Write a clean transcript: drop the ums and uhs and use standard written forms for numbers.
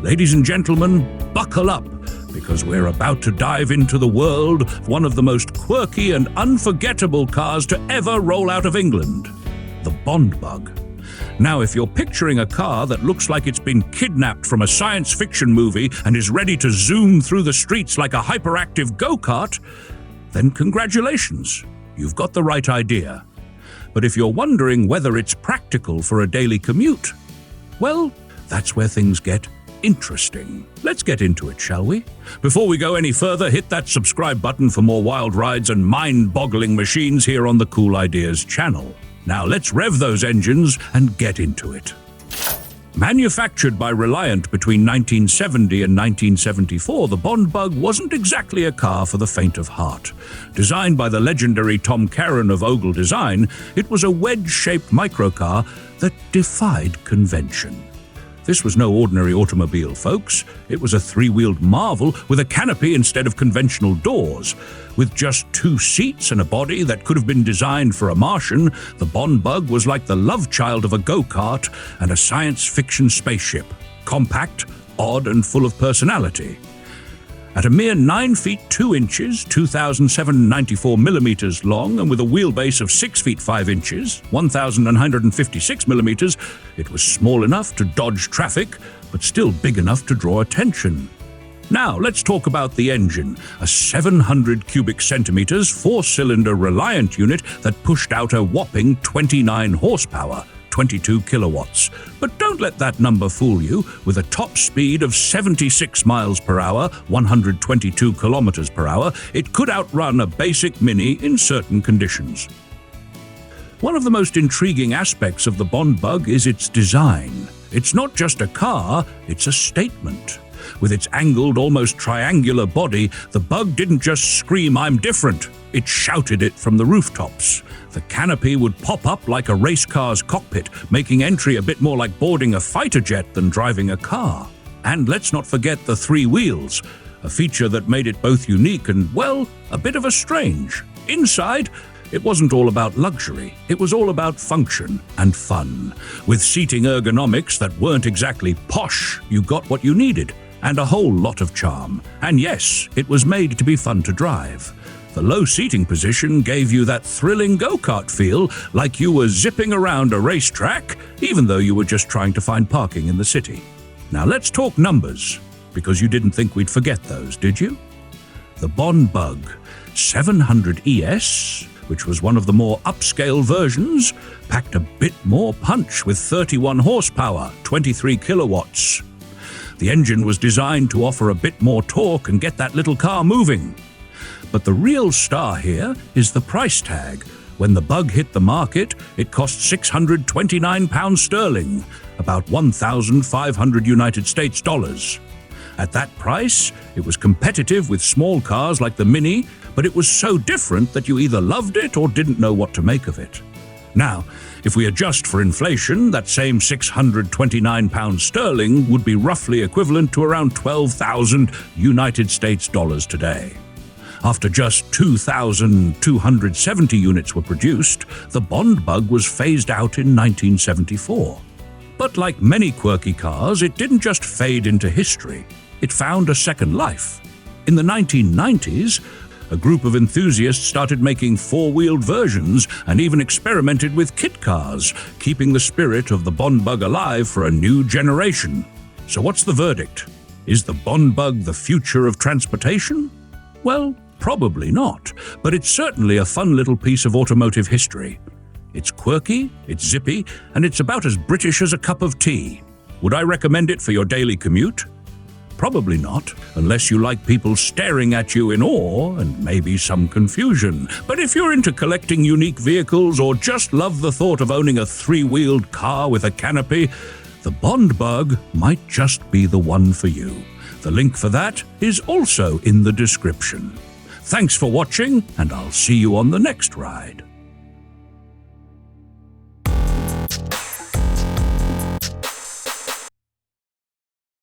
Ladies and gentlemen, buckle up, because we're about to dive into the world of one of the most quirky and unforgettable cars to ever roll out of England, the Bond Bug. Now, if you're picturing a car that looks like it's been kidnapped from a science fiction movie and is ready to zoom through the streets like a hyperactive go-kart, then congratulations, you've got the right idea. But if you're wondering whether it's practical for a daily commute, well, that's where things get interesting. Let's get into it, shall we? Before we go any further, hit that subscribe button for more wild rides and mind-boggling machines here on the Cool Ideas channel. Now let's rev those engines and get into it. Manufactured by Reliant between 1970 and 1974, the Bond Bug wasn't exactly a car for the faint of heart. Designed by the legendary Tom Caron of Ogle Design, it was a wedge-shaped microcar that defied convention. This was no ordinary automobile, folks. It was a three-wheeled marvel with a canopy instead of conventional doors. With just 2 seats and a body that could have been designed for a Martian, the Bond Bug was like the love child of a go-kart and a science fiction spaceship. Compact, odd, and full of personality. At a mere 9 feet 2 inches, 2,794 millimeters long, and with a wheelbase of 6 feet 5 inches, 1,956 millimeters, it was small enough to dodge traffic, but still big enough to draw attention. Now, let's talk about the engine, a 700 cubic centimeters, 4-cylinder Reliant unit that pushed out a whopping 29 horsepower. 22 kilowatts. But don't let that number fool you. With a top speed of 76 miles per hour, 122 kilometers per hour, it could outrun a basic Mini in certain conditions. One of the most intriguing aspects of the Bond Bug is its design. It's not just a car, it's a statement. With its angled, almost triangular body, the Bug didn't just scream, "I'm different." It shouted it from the rooftops. The canopy would pop up like a race car's cockpit, making entry a bit more like boarding a fighter jet than driving a car. And let's not forget the 3 wheels, a feature that made it both unique and, well, a bit of a strange. Inside, it wasn't all about luxury. It was all about function and fun. With seating ergonomics that weren't exactly posh, you got what you needed, and a whole lot of charm. And yes, it was made to be fun to drive. The low seating position gave you that thrilling go-kart feel, like you were zipping around a racetrack, even though you were just trying to find parking in the city. Now let's talk numbers, because you didn't think we'd forget those, did you? The Bond Bug 700 ES, which was one of the more upscale versions, packed a bit more punch with 31 horsepower, 23 kilowatts. The engine was designed to offer a bit more torque and get that little car moving. But the real star here is the price tag. When the Bug hit the market, it cost £629 sterling, about 1,500 United States dollars. At that price, it was competitive with small cars like the Mini, but it was so different that you either loved it or didn't know what to make of it. Now, if we adjust for inflation, that same £629 sterling would be roughly equivalent to around 12,000 United States dollars today. After just 2,270 units were produced, the Bond Bug was phased out in 1974. But like many quirky cars, it didn't just fade into history. It found a second life. In the 1990s, a group of enthusiasts started making 4-wheeled versions and even experimented with kit cars, keeping the spirit of the Bond Bug alive for a new generation. So what's the verdict? Is the Bond Bug the future of transportation? Well, probably not, but it's certainly a fun little piece of automotive history. It's quirky, it's zippy, and it's about as British as a cup of tea. Would I recommend it for your daily commute? Probably not, unless you like people staring at you in awe and maybe some confusion. But if you're into collecting unique vehicles or just love the thought of owning a 3-wheeled car with a canopy, the Bond Bug might just be the one for you. The link for that is also in the description. Thanks for watching, and I'll see you on the next ride.